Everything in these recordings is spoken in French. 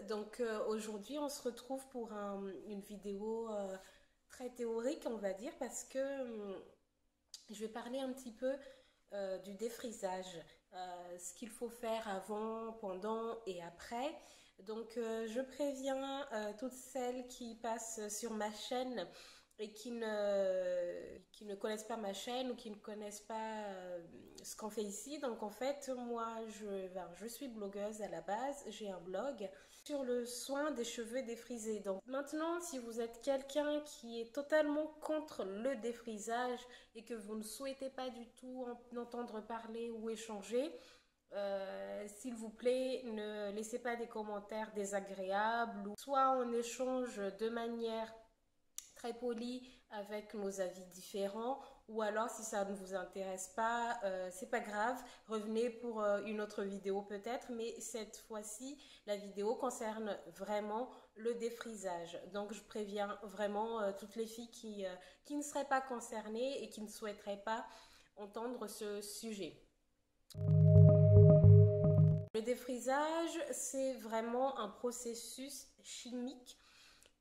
Donc aujourd'hui on se retrouve pour une vidéo très théorique on va dire parce que je vais parler un petit peu du défrisage, ce qu'il faut faire avant, pendant et après. Donc je préviens toutes celles qui passent sur ma chaîne et qui ne connaissent pas ma chaîne ou qui ne connaissent pas ce qu'on fait ici. Donc en fait, moi, je suis blogueuse à la base, j'ai un blog sur le soin des cheveux défrisés. Donc maintenant, si vous êtes quelqu'un qui est totalement contre le défrisage et que vous ne souhaitez pas du tout en entendre parler ou échanger, s'il vous plaît, ne laissez pas des commentaires désagréables ou soit on échange de manière très poli avec nos avis différents ou alors si ça ne vous intéresse pas, c'est pas grave, revenez pour une autre vidéo peut-être, mais cette fois-ci la vidéo concerne vraiment le défrisage. Donc je préviens vraiment toutes les filles qui ne seraient pas concernées et qui ne souhaiteraient pas entendre ce sujet. Le défrisage, c'est vraiment un processus chimique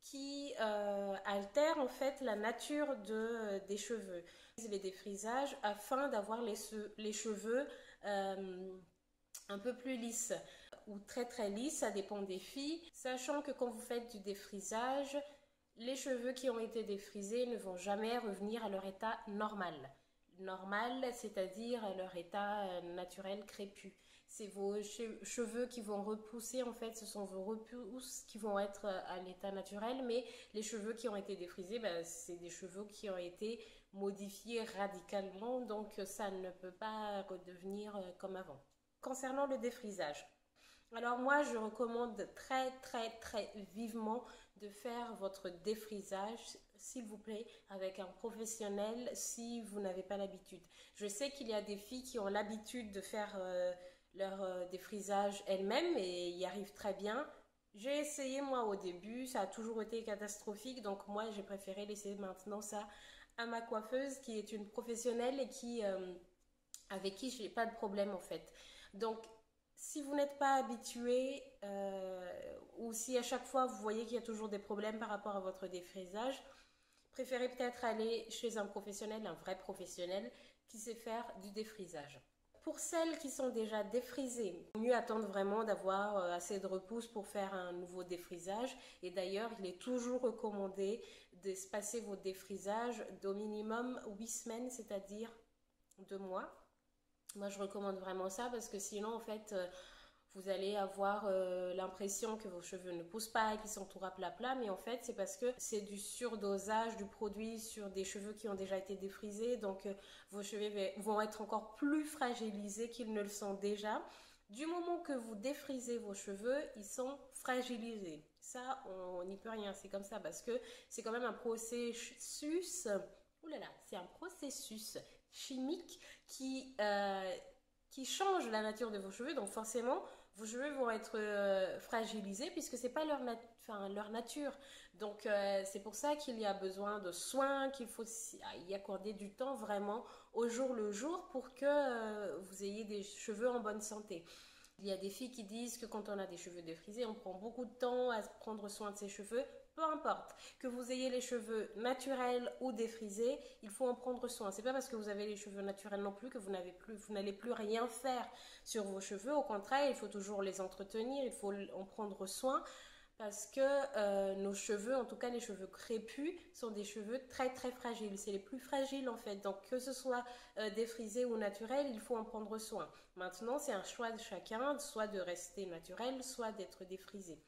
qui altère en fait la nature des cheveux. Les défrisages afin d'avoir les cheveux un peu plus lisses ou très très lisses, ça dépend des filles. Sachant que quand vous faites du défrisage, les cheveux qui ont été défrisés ne vont jamais revenir à leur état normal. Normal, c'est-à-dire à leur état naturel crépus. C'est vos cheveux qui vont repousser, en fait, ce sont vos repousses qui vont être à l'état naturel, mais les cheveux qui ont été défrisés, ben, c'est des cheveux qui ont été modifiés radicalement, donc ça ne peut pas redevenir comme avant. Concernant le défrisage, alors moi je recommande très vivement de faire votre défrisage, s'il vous plaît, avec un professionnel si vous n'avez pas l'habitude. Je sais qu'il y a des filles qui ont l'habitude de faire leur défrisage elles-mêmes et y arrivent très bien. J'ai essayé moi au début, ça a toujours été catastrophique, donc moi j'ai préféré laisser maintenant ça à ma coiffeuse qui est une professionnelle et avec qui je n'ai pas de problème en fait. Donc si vous n'êtes pas habitué ou si à chaque fois vous voyez qu'il y a toujours des problèmes par rapport à votre défrisage, préférez peut-être aller chez un professionnel, un vrai professionnel qui sait faire du défrisage. Pour celles qui sont déjà défrisées, il vaut mieux attendre vraiment d'avoir assez de repousse pour faire un nouveau défrisage. Et d'ailleurs, il est toujours recommandé d'espacer vos défrisages d'au minimum 8 semaines, c'est-à-dire 2 mois. Moi, je recommande vraiment ça parce que sinon, en fait, vous allez avoir l'impression que vos cheveux ne poussent pas et qu'ils sont tout raplapla, mais en fait c'est parce que c'est du surdosage du produit sur des cheveux qui ont déjà été défrisés, donc vos cheveux vont être encore plus fragilisés qu'ils ne le sont déjà. Du moment que vous défrisez vos cheveux, ils sont fragilisés. Ça, on n'y peut rien, c'est comme ça parce que c'est quand même un processus, c'est un processus chimique qui change la nature de vos cheveux, donc forcément vos cheveux vont être fragilisés puisque c'est pas leur nature. Donc c'est pour ça qu'il y a besoin de soins, qu'il faut y accorder du temps vraiment au jour le jour pour que vous ayez des cheveux en bonne santé. Il y a des filles qui disent que quand on a des cheveux défrisés, on prend beaucoup de temps à prendre soin de ses cheveux. Peu importe, que vous ayez les cheveux naturels ou défrisés, il faut en prendre soin. C'est pas parce que vous avez les cheveux naturels non plus que vous n'allez plus rien faire sur vos cheveux. Au contraire, il faut toujours les entretenir, il faut en prendre soin parce que nos cheveux, en tout cas les cheveux crépus, sont des cheveux très fragiles. C'est les plus fragiles en fait. Donc que ce soit défrisé ou naturel, il faut en prendre soin. Maintenant, c'est un choix de chacun, soit de rester naturel, soit d'être défrisé.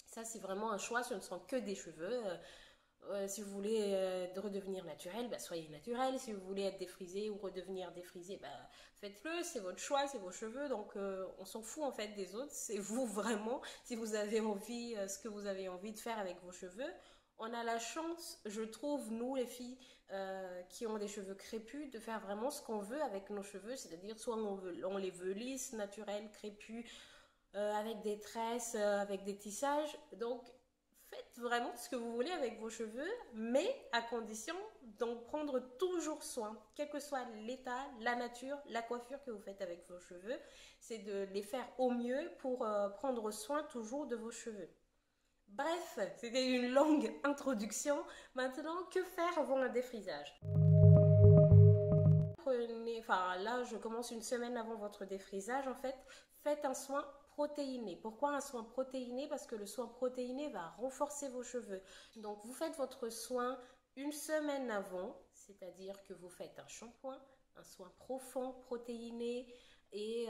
Ça, c'est vraiment un choix, ce ne sont que des cheveux. Si vous voulez redevenir naturel, bah, soyez naturel. Si vous voulez être défrisé ou redevenir défrisé, bah, faites-le, c'est votre choix, c'est vos cheveux. Donc, on s'en fout en fait des autres. C'est vous vraiment, si vous avez envie, ce que vous avez envie de faire avec vos cheveux. On a la chance, je trouve, nous les filles qui ont des cheveux crépus, de faire vraiment ce qu'on veut avec nos cheveux. C'est-à-dire, soit on les veut lisses, naturels, crépus, avec des tresses, avec des tissages. Donc, faites vraiment ce que vous voulez avec vos cheveux, mais à condition d'en prendre toujours soin, quel que soit l'état, la nature, la coiffure que vous faites avec vos cheveux, c'est de les faire au mieux pour prendre soin toujours de vos cheveux. Bref, c'était une longue introduction. Maintenant, que faire avant un défrisage? Enfin là, je commence une semaine avant votre défrisage. En fait, faites un soin protéiné. Pourquoi un soin protéiné? Parce que le soin protéiné va renforcer vos cheveux. Donc, vous faites votre soin une semaine avant, c'est-à-dire que vous faites un shampoing, un soin profond protéiné et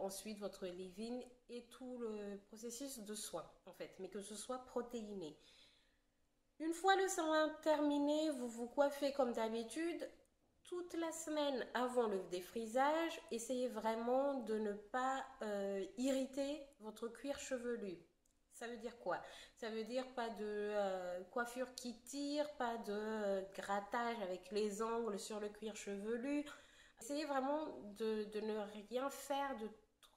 ensuite votre leave-in et tout le processus de soin en fait, mais que ce soit protéiné. Une fois le soin terminé, vous vous coiffez comme d'habitude. Toute la semaine avant le défrisage, essayez vraiment de ne pas irriter votre cuir chevelu. Ça veut dire quoi? Ça veut dire pas de coiffure qui tire, pas de grattage avec les ongles sur le cuir chevelu. Essayez vraiment de ne rien faire de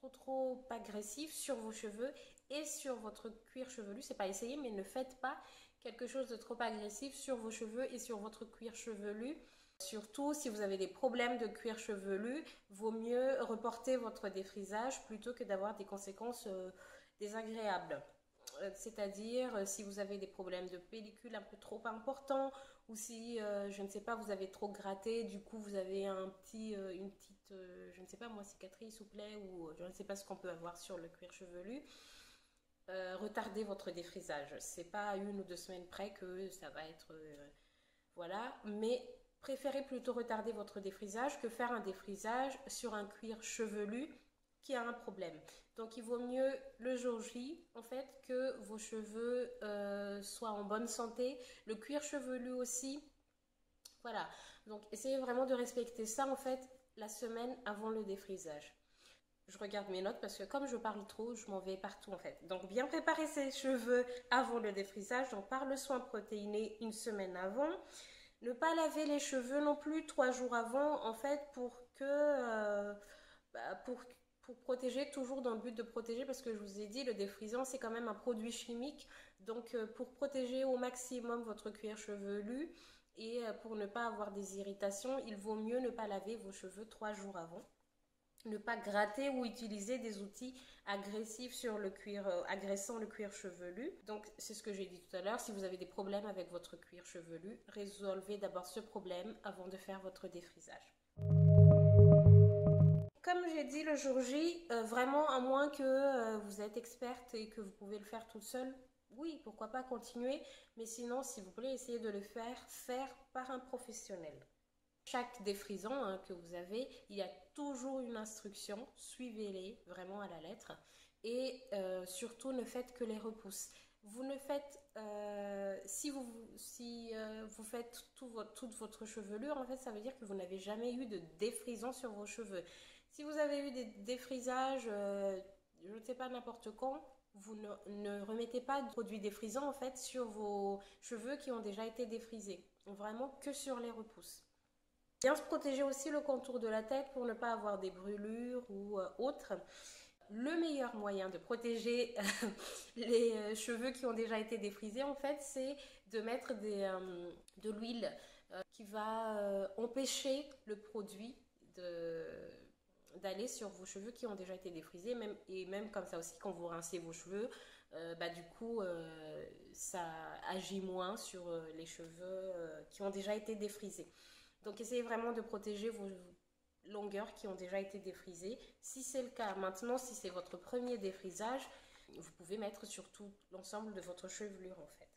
trop agressif sur vos cheveux et sur votre cuir chevelu. C'est pas essayer, mais ne faites pas quelque chose de trop agressif sur vos cheveux et sur votre cuir chevelu. Surtout si vous avez des problèmes de cuir chevelu, vaut mieux reporter votre défrisage plutôt que d'avoir des conséquences désagréables. C'est-à-dire si vous avez des problèmes de pellicule un peu trop importants ou si, je ne sais pas, vous avez trop gratté, du coup vous avez une petite, je ne sais pas moi, cicatrice ou plaie ou je ne sais pas ce qu'on peut avoir sur le cuir chevelu. Retardez votre défrisage. C'est pas à 1 ou 2 semaines près que ça va être... voilà, mais préférez plutôt retarder votre défrisage que faire un défrisage sur un cuir chevelu qui a un problème. Donc il vaut mieux le jour J en fait que vos cheveux soient en bonne santé, le cuir chevelu aussi. Voilà, donc essayez vraiment de respecter ça en fait la semaine avant le défrisage. Je regarde mes notes parce que comme je parle trop, je m'en vais partout en fait. Donc bien préparer ses cheveux avant le défrisage, donc par le soin protéiné une semaine avant. Ne pas laver les cheveux non plus 3 jours avant, en fait, pour protéger, toujours dans le but de protéger, parce que je vous ai dit, le défrisant, c'est quand même un produit chimique. Donc, pour protéger au maximum votre cuir chevelu et pour ne pas avoir des irritations, il vaut mieux ne pas laver vos cheveux 3 jours avant. Ne pas gratter ou utiliser des outils agressifs sur le cuir, agressant le cuir chevelu. Donc c'est ce que j'ai dit tout à l'heure, si vous avez des problèmes avec votre cuir chevelu, résolvez d'abord ce problème avant de faire votre défrisage. Comme j'ai dit le jour J, vraiment à moins que vous êtes experte et que vous pouvez le faire toute seule, oui, pourquoi pas continuer, mais sinon s'il vous plaît, essayez de le faire par un professionnel. Chaque défrisant que vous avez, il y a toujours une instruction, suivez-les vraiment à la lettre et surtout ne faites que les repousses. Vous ne faites, si vous faites toute votre chevelure, en fait ça veut dire que vous n'avez jamais eu de défrisant sur vos cheveux. Si vous avez eu des défrisages, je ne sais pas n'importe quand, vous ne remettez pas de produit défrisant en fait sur vos cheveux qui ont déjà été défrisés. Vraiment que sur les repousses. Bien se protéger aussi le contour de la tête pour ne pas avoir des brûlures ou autres. Le meilleur moyen de protéger les cheveux qui ont déjà été défrisés, en fait, c'est de mettre de l'huile qui va empêcher le produit d'aller sur vos cheveux qui ont déjà été défrisés. Et même comme ça aussi, quand vous rincez vos cheveux, du coup, ça agit moins sur les cheveux qui ont déjà été défrisés. Donc essayez vraiment de protéger vos longueurs qui ont déjà été défrisées. Si c'est le cas maintenant, si c'est votre premier défrisage, vous pouvez mettre sur tout l'ensemble de votre chevelure en fait.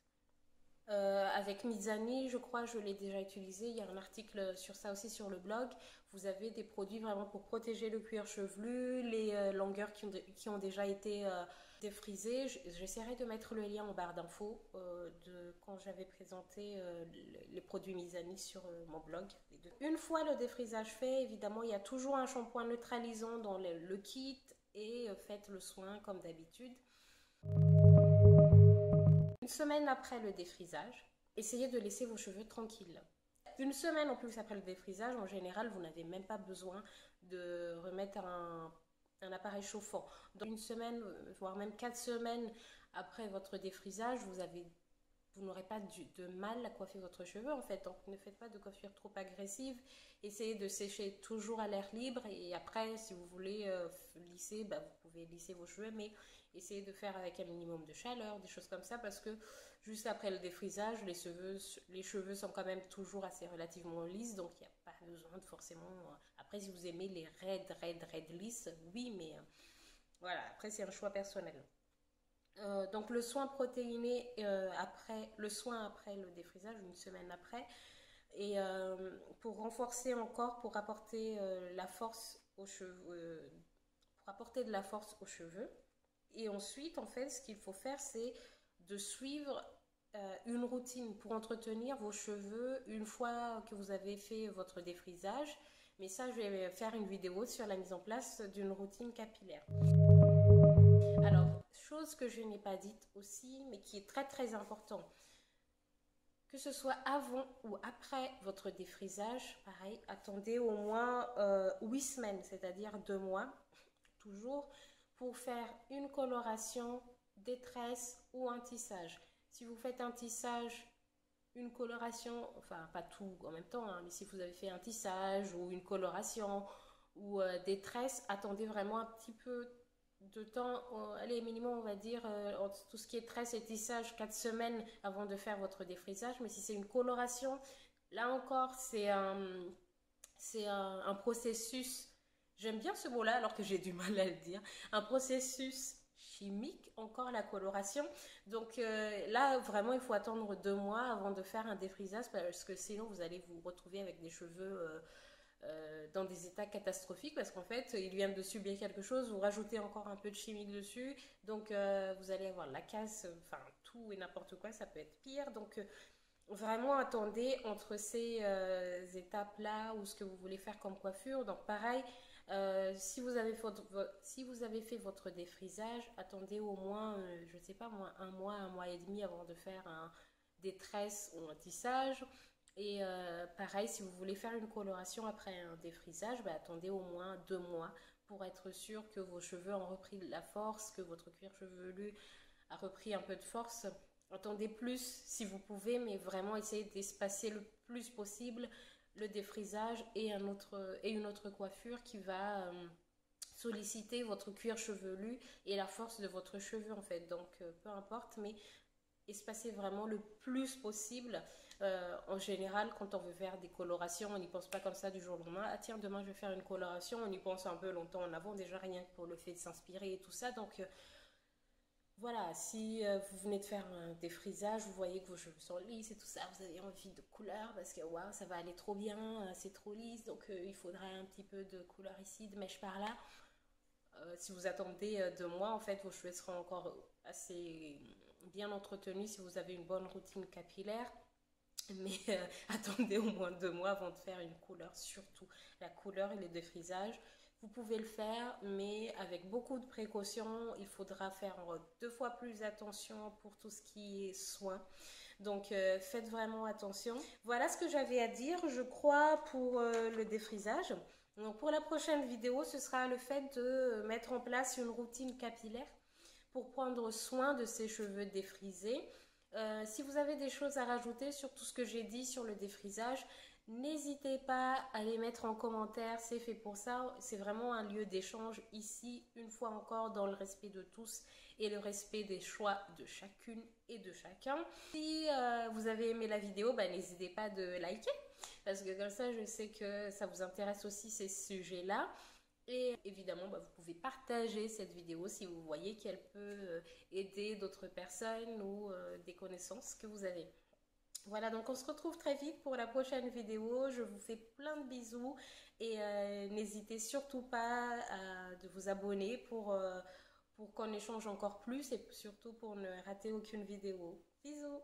Avec Mizani, je crois, je l'ai déjà utilisé. Il y a un article sur ça aussi sur le blog. Vous avez des produits vraiment pour protéger le cuir chevelu, les longueurs qui ont déjà été défrisées. J'essaierai de mettre le lien en barre d'infos de quand j'avais présenté les produits Mizani sur mon blog. Une fois le défrisage fait, évidemment, il y a toujours un shampoing neutralisant dans le kit et faites le soin comme d'habitude. Une semaine après le défrisage, essayez de laisser vos cheveux tranquilles. Une semaine en plus après le défrisage, en général, vous n'avez même pas besoin de remettre un appareil chauffant. Donc une semaine, voire même 4 semaines après votre défrisage, vous avez vous n'aurez pas de mal à coiffer votre cheveu en fait. Donc ne faites pas de coiffure trop agressive. Essayez de sécher toujours à l'air libre et après si vous voulez lisser, bah, vous pouvez lisser vos cheveux, mais essayez de faire avec un minimum de chaleur, des choses comme ça, parce que juste après le défrisage, les cheveux sont quand même toujours assez relativement lisses, donc il n'y a pas besoin de forcément... après si vous aimez les raides lisses, oui, mais voilà, après c'est un choix personnel. Donc le soin protéiné le soin après le défrisage, une semaine après, et pour renforcer encore, pour apporter la force aux cheveux, pour apporter de la force aux cheveux. Et ensuite, en fait, ce qu'il faut faire, c'est de suivre une routine pour entretenir vos cheveux une fois que vous avez fait votre défrisage. Mais ça, je vais faire une vidéo sur la mise en place d'une routine capillaire. Alors, chose que je n'ai pas dite aussi, mais qui est très important. Que ce soit avant ou après votre défrisage, pareil, attendez au moins 8 semaines, c'est-à-dire 2 mois, toujours, pour faire une coloration, des tresses ou un tissage. Si vous faites un tissage, une coloration, enfin pas tout en même temps, hein, mais si vous avez fait un tissage ou une coloration ou des tresses, attendez vraiment un petit peu de temps, allez, minimum on va dire, tout ce qui est tresse et tissage, 4 semaines avant de faire votre défrisage. Mais si c'est une coloration, là encore, c'est un processus, j'aime bien ce mot-là alors que j'ai du mal à le dire, un processus chimique, encore la coloration. Donc là, vraiment, il faut attendre 2 mois avant de faire un défrisage parce que sinon, vous allez vous retrouver avec des cheveux dans des états catastrophiques parce qu'en fait, ils viennent de subir quelque chose, vous rajoutez encore un peu de chimique dessus, donc vous allez avoir la casse, enfin tout et n'importe quoi, ça peut être pire. Donc vraiment attendez entre ces étapes-là ou ce que vous voulez faire comme coiffure. Donc pareil, si vous avez fait votre défrisage, attendez au moins, je ne sais pas moi, un mois et demi avant de faire des tresses ou un tissage. Et pareil, si vous voulez faire une coloration après un défrisage, bah, attendez au moins 2 mois pour être sûr que vos cheveux ont repris de la force, que votre cuir chevelu a repris un peu de force. Attendez plus si vous pouvez, mais vraiment essayez d'espacer le plus possible le défrisage et une autre coiffure qui va solliciter votre cuir chevelu et la force de votre cheveu en fait. Donc peu importe, mais espacez vraiment le plus possible. En général, quand on veut faire des colorations, on n'y pense pas comme ça du jour au lendemain. Ah tiens, demain je vais faire une coloration, on y pense un peu longtemps en avant, déjà rien que pour le fait de s'inspirer et tout ça. Donc voilà, si vous venez de faire un défrisage, vous voyez que vos cheveux sont lisses et tout ça, vous avez envie de couleur parce que waouh, ça va aller trop bien, c'est trop lisse, donc il faudra un petit peu de couleur ici, de mèche par là. Si vous attendez 2 mois, en fait, vos cheveux seront encore assez bien entretenus si vous avez une bonne routine capillaire. Mais attendez au moins 2 mois avant de faire une couleur, surtout la couleur et le défrisage. Vous pouvez le faire, mais avec beaucoup de précautions. Il faudra faire 2 fois plus attention pour tout ce qui est soin. Donc faites vraiment attention. Voilà ce que j'avais à dire, je crois, pour le défrisage. Donc pour la prochaine vidéo, ce sera le fait de mettre en place une routine capillaire pour prendre soin de ses cheveux défrisés. Si vous avez des choses à rajouter sur tout ce que j'ai dit sur le défrisage, n'hésitez pas à les mettre en commentaire, c'est fait pour ça. C'est vraiment un lieu d'échange ici, une fois encore, dans le respect de tous et le respect des choix de chacune et de chacun. Si vous avez aimé la vidéo, bah, n'hésitez pas de liker, parce que comme ça, je sais que ça vous intéresse aussi ces sujets-là. Et évidemment, bah, vous pouvez partager cette vidéo si vous voyez qu'elle peut aider d'autres personnes ou des connaissances que vous avez. Voilà, donc on se retrouve très vite pour la prochaine vidéo. Je vous fais plein de bisous et n'hésitez surtout pas de vous abonner pour qu'on échange encore plus et surtout pour ne rater aucune vidéo. Bisous!